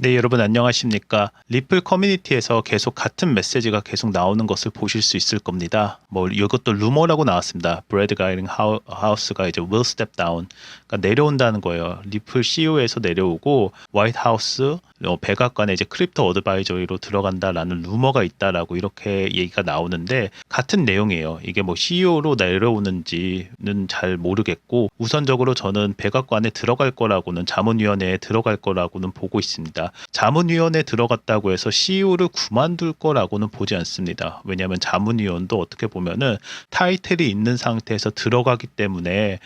네, 여러분 안녕하십니까? 리플 커뮤니티에서 계속 같은 메시지가 계속 나오는 것을 보실 수 있을 겁니다. 뭐 이것도 루머라고 나왔습니다. 브래드 가이링 하우스가 이제 will step down, 그러니까 내려온다는 거예요. 리플 CEO에서 내려오고 화이트 하우스 백악관에 이제 크립토 어드바이저리로 들어간다라는 루머가 있다라고 이렇게 얘기가 나오는데 같은 내용이에요. 이게 뭐 CEO로 내려오는지는 잘 모르겠고 우선적으로 저는 백악관에 들어갈 거라고는 자문위원회에 들어갈 거라고는 보고 있습니다. 자문위원회에 들어갔다고 해서 CEO를 그만둘 거라고는 보지 않습니다. 왜냐하면 자문위원도 어떻게 보면은 타이틀이 있는 상태에서 들어가기 때문에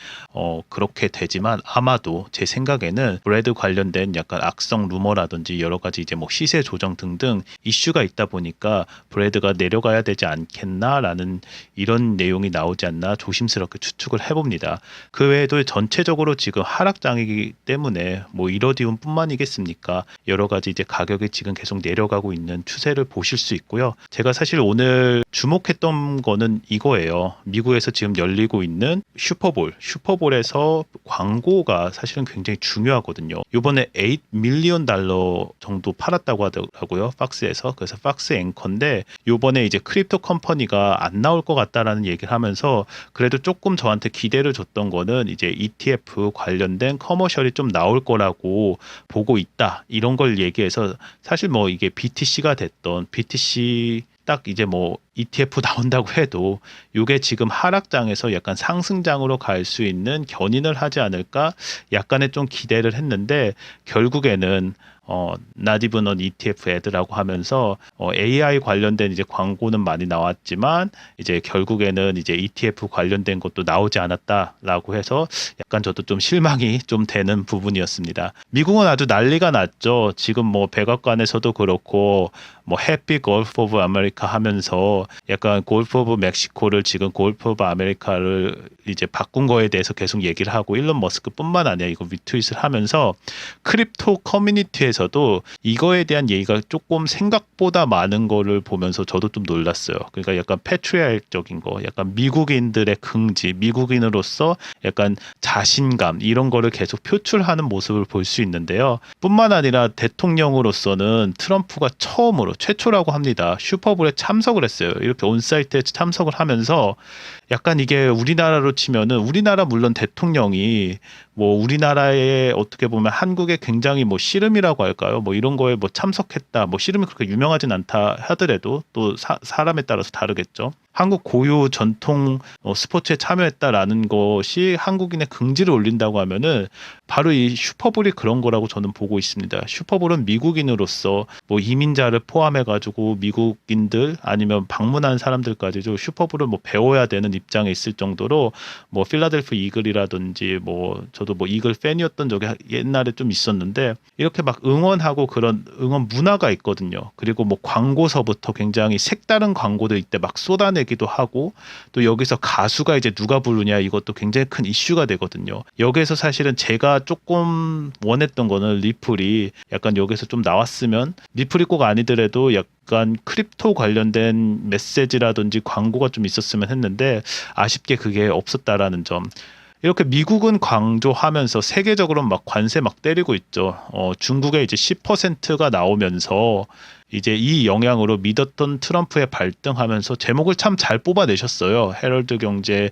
그렇게 되지만 아마도 제 생각에는 브래드 관련된 약간 악성 루머라든지 여러 가지 이제 뭐 시세 조정 등등 이슈가 있다 보니까 브래드가 내려가야 되지 않겠나라는 이런 내용이 나오지 않나 조심스럽게 추측을 해봅니다. 그 외에도 전체적으로 지금 하락장이기 때문에 뭐 이러디움뿐만이겠습니까? 여러 가지 이제 가격이 지금 계속 내려가고 있는 추세를 보실 수 있고요. 제가 사실 오늘 주목했던 거는 이거예요. 미국에서 지금 열리고 있는 슈퍼볼에서 광고가 사실은 굉장히 중요하거든요. 이번에 8 밀리언 달러 정도 팔았다고 하더라고요. 팍스에서. 그래서 팍스 앵커인데 이번에 이제 크립토 컴퍼니가 안 나올 것 같다라는 얘기를 하면서 그래도 조금 저한테 기대를 줬던 거는 이제 ETF 관련된 커머셜이 좀 나올 거라고 보고 있다. 이런 걸 얘기해서 사실 뭐 이게 BTC가 됐던 BTC 딱 이제 뭐 ETF 나온다고 해도 이게 지금 하락장에서 약간 상승장으로 갈 수 있는 견인을 하지 않을까 약간의 좀 기대를 했는데 결국에는 not even an ETF 애드라고 하면서 AI 관련된 이제 광고는 많이 나왔지만 이제 결국에는 이제 ETF 관련된 것도 나오지 않았다라고 해서 약간 저도 좀 실망이 좀 되는 부분이었습니다. 미국은 아주 난리가 났죠. 지금 뭐 백악관에서도 그렇고 뭐 해피 골프 오브 아메리카 하면서 약간 골프 오브 멕시코를 지금 골프 오브 아메리카를 이제 바꾼 거에 대해서 계속 얘기를 하고 일론 머스크뿐만 아니라 이거 리트윗을 하면서 크립토 커뮤니티에서도 이거에 대한 얘기가 조금 생각보다 많은 거를 보면서 저도 좀 놀랐어요. 그러니까 약간 패트리얼적인 거, 약간 미국인들의 긍지, 미국인으로서 약간 자신감 이런 거를 계속 표출하는 모습을 볼 수 있는데요. 뿐만 아니라 대통령으로서는 트럼프가 최초라고 합니다. 슈퍼볼에 참석을 했어요. 이렇게 온사이트에 참석을 하면서 약간 이게 우리나라로 치면은 우리나라 물론 대통령이 뭐 우리나라에 어떻게 보면 한국에 굉장히 뭐 씨름이라고 할까요? 뭐 이런 거에 뭐 참석했다. 뭐 씨름이 그렇게 유명하진 않다 하더라도 또 사람에 따라서 다르겠죠. 한국 고유 전통 스포츠에 참여했다라는 것이 한국인의 긍지를 올린다고 하면은 바로 이 슈퍼볼이 그런 거라고 저는 보고 있습니다. 슈퍼볼은 미국인으로서 뭐 이민자를 포함해가지고 미국인들 아니면 방문한 사람들까지도 슈퍼볼을 뭐 배워야 되는 입장에 있을 정도로 뭐 필라델피아 이글이라든지 뭐 저도 뭐 이글 팬이었던 적이 옛날에 좀 있었는데 이렇게 막 응원하고 그런 응원 문화가 있거든요. 그리고 뭐 광고서부터 굉장히 색다른 광고도 이때 막 쏟아내기도 하고 또 여기서 가수가 이제 누가 부르냐 이것도 굉장히 큰 이슈가 되거든요. 여기에서 사실은 제가 조금 원했던 거는 리플이 약간 여기서 좀 나왔으면 리플이 꼭 아니더라도 약간 크립토 관련된 메시지라든지 광고가 좀 있었으면 했는데 아쉽게 그게 없었다라는 점. 이렇게 미국은 강조하면서 세계적으로 막 관세 막 때리고 있죠. 중국에 이제 10%가 나오면서 이제 이 영향으로 믿었던 트럼프의 발등하면서 제목을 참 잘 뽑아내셨어요. 헤럴드 경제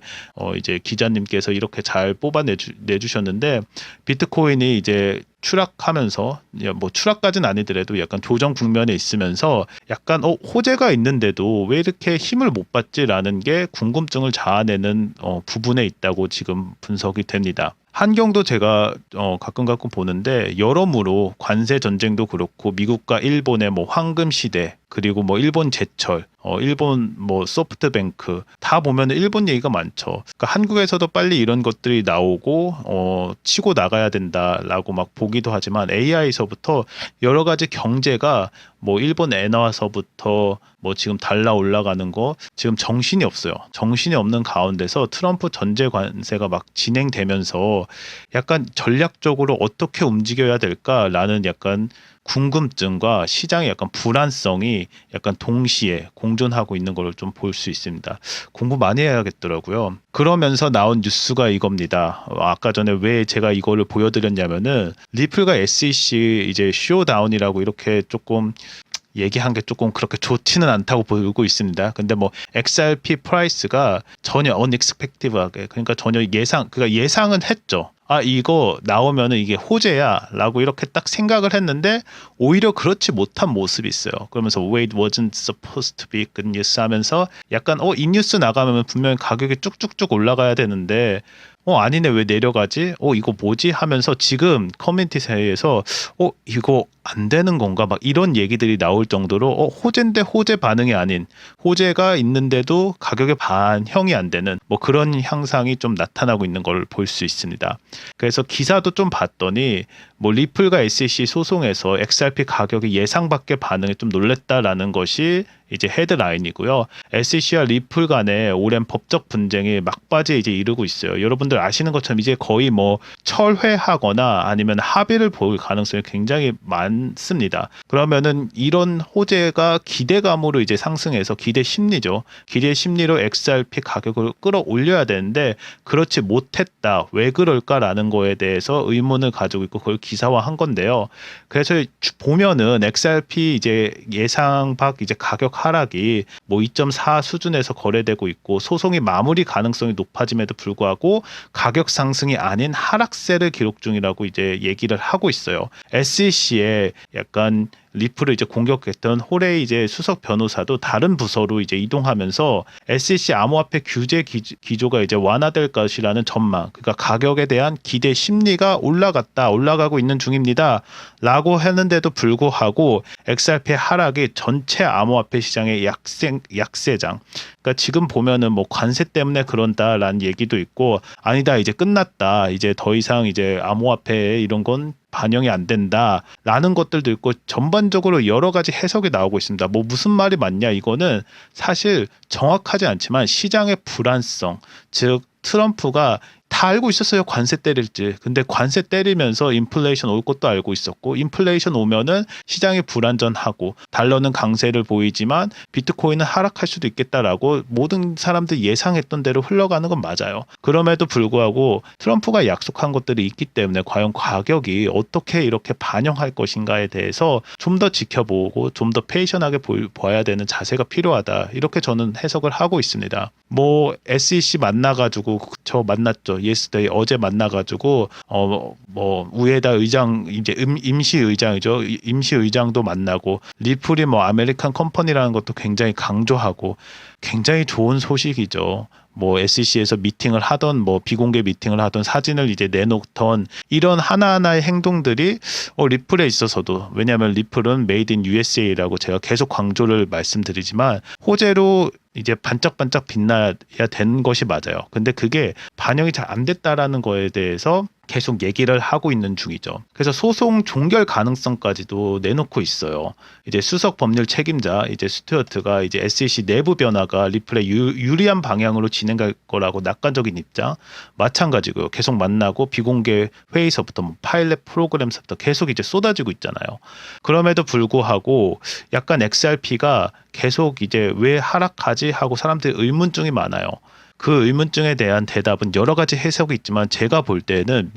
이제 기자님께서 이렇게 잘 뽑아내주셨는데 비트코인이 이제 추락하면서 뭐 추락까지는 아니더라도 약간 조정 국면에 있으면서 약간 호재가 있는데도 왜 이렇게 힘을 못 받지라는 게 궁금증을 자아내는 부분에 있다고 지금 분석이 됩니다. 한경도 제가 가끔 보는데 여러모로 관세 전쟁도 그렇고 미국과 일본의 뭐 황금 시대 그리고 뭐 일본 제철, 일본 뭐 소프트뱅크 다 보면 일본 얘기가 많죠. 그러니까 한국에서도 빨리 이런 것들이 나오고 치고 나가야 된다라고 막 보기도 하지만 AI에서부터 여러 가지 경제가 뭐 일본 엔화서부터 뭐 지금 달러 올라가는 거 지금 정신이 없어요. 정신이 없는 가운데서 트럼프 전제 관세가 막 진행되면서 약간 전략적으로 어떻게 움직여야 될까라는 약간 궁금증과 시장의 약간 불안성이 약간 동시에 공존하고 있는 걸 좀 볼 수 있습니다. 공부 많이 해야겠더라고요. 그러면서 나온 뉴스가 이겁니다. 아까 전에 왜 제가 이거를 보여드렸냐면은 리플과 SEC 이제 쇼다운이라고 이렇게 조금 얘기한 게 조금 그렇게 좋지는 않다고 보고 있습니다. 근데 뭐 XRP 프라이스가 전혀 unexpected하게, 그러니까 전혀 그러니까 예상은 했죠. 아, 이거 나오면은 이게 호재야라고 이렇게 딱 생각을 했는데 오히려 그렇지 못한 모습이 있어요. 그러면서 wait wasn't supposed to be good news 하면서 약간 이 뉴스 나가면 분명히 가격이 쭉쭉쭉 올라가야 되는데 아니네, 왜 내려가지? 이거 뭐지? 하면서 지금 커뮤니티 사이에서 이거 안 되는 건가? 막 이런 얘기들이 나올 정도로 호재인데 호재 반응이 아닌, 호재가 있는데도 가격의 반형이 안 되는 뭐 그런 향상이 좀 나타나고 있는 걸 볼 수 있습니다. 그래서 기사도 좀 봤더니 뭐 리플과 SEC 소송에서 XRP 가격이 예상 밖의 반응에 좀 놀랬다라는 것이 이제 헤드라인이고요. SEC와 리플 간의 오랜 법적 분쟁이 막바지에 이제 이르고 있어요. 여러분들 아시는 것처럼 이제 거의 뭐 철회하거나 아니면 합의를 볼 가능성이 굉장히 많습니다. 그러면은 이런 호재가 기대감으로 이제 상승해서 기대 심리죠. 기대 심리로 XRP 가격을 끌어올려야 되는데 그렇지 못했다. 왜 그럴까라는 거에 대해서 의문을 가지고 있고 그걸 기사화한 건데요. 그래서 보면은 XRP 이제 예상 밖 이제 가격 하락이 뭐 2.4 수준에서 거래되고 있고 소송이 마무리 가능성이 높아짐에도 불구하고 가격 상승이 아닌 하락세를 기록 중이라고 이제 얘기를 하고 있어요. SEC에 약간 리플을 이제 공격했던 호레이 이제 수석 변호사도 다른 부서로 이제 이동하면서 SEC 암호화폐 규제 기조가 이제 완화될 것이라는 전망, 그러니까 가격에 대한 기대 심리가 올라가고 있는 중입니다. 라고 했는데도 불구하고 XRP 하락이 전체 암호화폐 시장의 약세장. 그러니까 지금 보면은 뭐 관세 때문에 그런다라는 얘기도 있고, 아니다, 이제 끝났다, 이제 더 이상 이제 암호화폐 이런 건 반영이 안 된다라는 것들도 있고 전반적으로 여러 가지 해석이 나오고 있습니다. 뭐 무슨 말이 맞냐, 이거는 사실 정확하지 않지만 시장의 불안성, 즉 트럼프가 다 알고 있었어요, 관세 때릴지. 근데 관세 때리면서 인플레이션 올 것도 알고 있었고, 인플레이션 오면은 시장이 불안전하고 달러는 강세를 보이지만 비트코인은 하락할 수도 있겠다라고 모든 사람들이 예상했던 대로 흘러가는 건 맞아요. 그럼에도 불구하고 트럼프가 약속한 것들이 있기 때문에 과연 가격이 어떻게 이렇게 반영할 것인가에 대해서 좀 더 지켜보고 좀 더 페이션하게 봐야 되는 자세가 필요하다, 이렇게 저는 해석을 하고 있습니다. 뭐 SEC 만나가지고, 저 만났죠, 예스데이, 어제 만나가지고 뭐 우에다 의장, 이제 임시 의장이죠, 임시 의장도 만나고, 리플이 뭐 아메리칸 컴퍼니라는 것도 굉장히 강조하고, 굉장히 좋은 소식이죠. 뭐 SEC에서 미팅을 하던, 뭐 비공개 미팅을 하던, 사진을 이제 내놓던 이런 하나하나의 행동들이 리플에 있어서도, 왜냐하면 리플은 메이드 인 USA라고 제가 계속 강조를 말씀드리지만 호재로 이제 반짝반짝 빛나야 되는 것이 맞아요. 근데 그게 반영이 잘 안 됐다라는 거에 대해서 계속 얘기를 하고 있는 중이죠. 그래서 소송 종결 가능성까지도 내놓고 있어요. 이제 수석 법률 책임자 이제 스튜어트가 이제 SEC 내부 변화가 리플에 유리한 방향으로 진행할 거라고 낙관적인 입장, 마찬가지고요. 계속 만나고 비공개 회의서부터 뭐 파일럿 프로그램서부터 계속 이제 쏟아지고 있잖아요. 그럼에도 불구하고 약간 XRP가 계속 이제 왜 하락하지 하고 사람들이 의문증이 많아요. 그 의문증에 대한 대답은 여러 가지 해석이 있지만 제가 볼 때는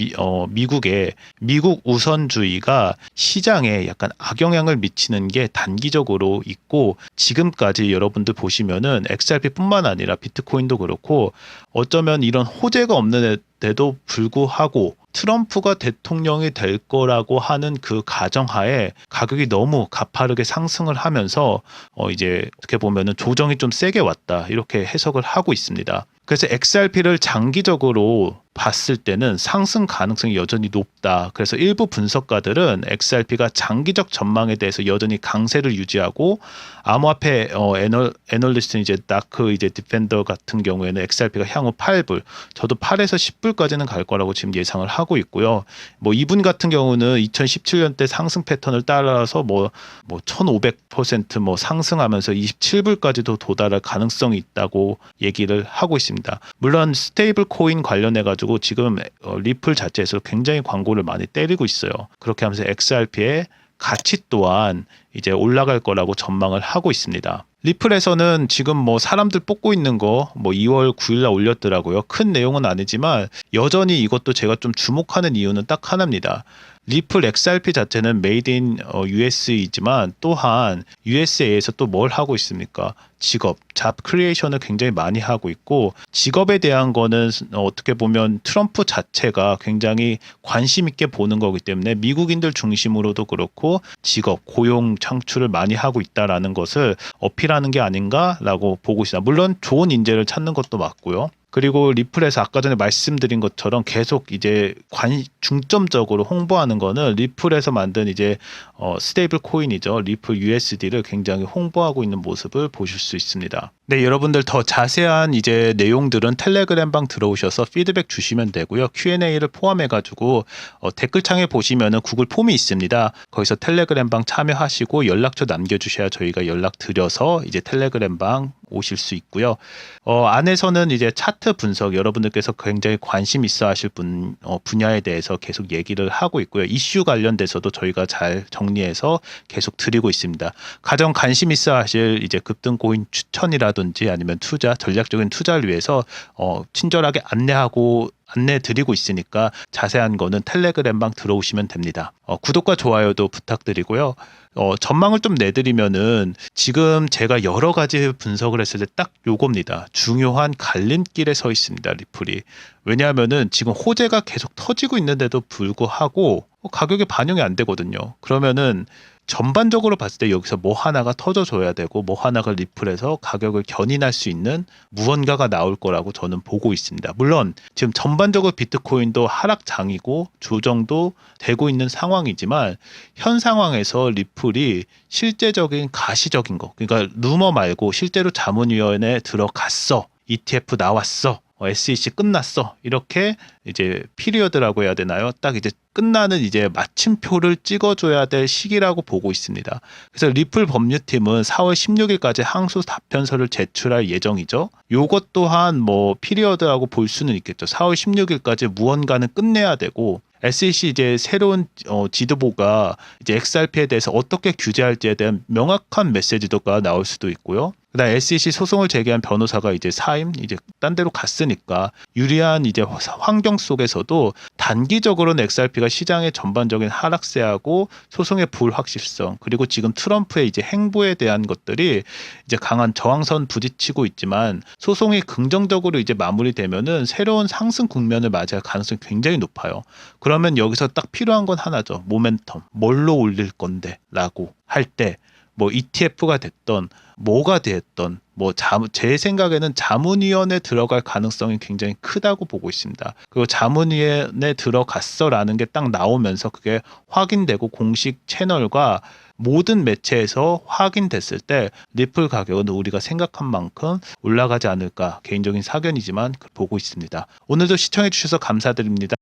미국 우선주의가 시장에 약간 악영향을 미치는 게 단기적으로 있고, 지금까지 여러분들 보시면은 XRP뿐만 아니라 비트코인도 그렇고 어쩌면 이런 호재가 없는데도 불구하고 트럼프가 대통령이 될 거라고 하는 그 가정하에 가격이 너무 가파르게 상승을 하면서 이제 어떻게 보면은 조정이 좀 세게 왔다, 이렇게 해석을 하고 있습니다. 그래서 XRP를 장기적으로 봤을 때는 상승 가능성이 여전히 높다. 그래서 일부 분석가들은 XRP가 장기적 전망에 대해서 여전히 강세를 유지하고, 암호화폐 애널리스트 이제 다크 이제 디펜더 같은 경우에는 XRP가 향후 8불, 저도 8에서 10불까지는 갈 거라고 지금 예상을 하고 있고요. 뭐 이분 같은 경우는 2017년 때 상승 패턴을 따라서 뭐 1,500% 뭐 상승하면서 27불까지도 도달할 가능성이 있다고 얘기를 하고 있습니다. 물론 스테이블 코인 관련해 가지고 지금 리플 자체에서 굉장히 광고를 많이 때리고 있어요. 그렇게 하면서 XRP의 가치 또한 이제 올라갈 거라고 전망을 하고 있습니다. 리플에서는 지금 뭐 사람들 뽑고 있는 거 뭐 2월 9일 날 올렸더라고요. 큰 내용은 아니지만 여전히 이것도 제가 좀 주목하는 이유는 딱 하나입니다. 리플 XRP 자체는 메이드 인 US이지만 또한 USA에서 또 뭘 하고 있습니까? 직업, 잡 크리에이션을 굉장히 많이 하고 있고 직업에 대한 거는 어떻게 보면 트럼프 자체가 굉장히 관심 있게 보는 거기 때문에 미국인들 중심으로도 그렇고 직업, 고용 창출을 많이 하고 있다라는 것을 어필하는 게 아닌가라고 보고 있습니다. 물론 좋은 인재를 찾는 것도 맞고요. 그리고 리플에서 아까 전에 말씀드린 것처럼 계속 이제 중점적으로 홍보하는 거는 리플에서 만든 이제 스테이블 코인이죠. 리플 USD를 굉장히 홍보하고 있는 모습을 보실 수 있습니다. 네, 여러분들 더 자세한 이제 내용들은 텔레그램방 들어오셔서 피드백 주시면 되고요. Q&A를 포함해가지고 댓글창에 보시면은 구글 폼이 있습니다. 거기서 텔레그램방 참여하시고 연락처 남겨주셔야 저희가 연락 드려서 이제 텔레그램방 오실 수 있고요. 안에서는 이제 차트 분석 여러분들께서 굉장히 관심 있어 하실 분야에 대해서 계속 얘기를 하고 있고요. 이슈 관련돼서도 저희가 잘 정리해서 계속 드리고 있습니다. 가장 관심 있어 하실 이제 급등코인 추천이라든지 아니면 투자, 전략적인 투자를 위해서 친절하게 안내 드리고 있으니까 자세한 거는 텔레그램방 들어오시면 됩니다. 구독과 좋아요도 부탁드리고요. 전망을 좀 내드리면은 지금 제가 여러 가지 분석을 했을 때 딱 요겁니다. 중요한 갈림길에 서 있습니다. 리플이. 왜냐하면은 지금 호재가 계속 터지고 있는데도 불구하고 가격에 반영이 안 되거든요. 그러면은 전반적으로 봤을 때 여기서 뭐 하나가 터져줘야 되고 뭐 하나가 리플에서 가격을 견인할 수 있는 무언가가 나올 거라고 저는 보고 있습니다. 물론 지금 전반적으로 비트코인도 하락장이고 조정도 되고 있는 상황이지만 현 상황에서 리플이 실제적인 가시적인 거, 그러니까 루머 말고 실제로 자문위원회에 들어갔어, ETF 나왔어, SEC 끝났어, 이렇게 이제 피리어드라고 해야 되나요? 딱 이제 끝나는 이제 마침표를 찍어줘야 될 시기라고 보고 있습니다. 그래서 리플 법률팀은 4월 16일까지 항소 답변서를 제출할 예정이죠. 요것 또한 뭐 피리어드라고 볼 수는 있겠죠. 4월 16일까지 무언가는 끝내야 되고 SEC 이제 새로운 지도부가 이제 XRP에 대해서 어떻게 규제할지에 대한 명확한 메시지도가 나올 수도 있고요. 그다음 SEC 소송을 제기한 변호사가 이제 사임 이제 딴 데로 갔으니까 유리한 이제 환경 속에서도 단기적으로는 XRP가 시장의 전반적인 하락세하고 소송의 불확실성 그리고 지금 트럼프의 이제 행보에 대한 것들이 이제 강한 저항선 부딪히고 있지만 소송이 긍정적으로 이제 마무리되면은 새로운 상승 국면을 맞이할 가능성이 굉장히 높아요. 그러면 여기서 딱 필요한 건 하나죠. 모멘텀. 뭘로 올릴 건데라고 할 때 뭐 ETF가 됐던 뭐가 됐던 뭐 제 생각에는 자문위원회 들어갈 가능성이 굉장히 크다고 보고 있습니다. 그리고 자문위원회 들어갔어라는 게 딱 나오면서 그게 확인되고 공식 채널과 모든 매체에서 확인됐을 때 리플 가격은 우리가 생각한 만큼 올라가지 않을까 개인적인 사견이지만 보고 있습니다. 오늘도 시청해 주셔서 감사드립니다.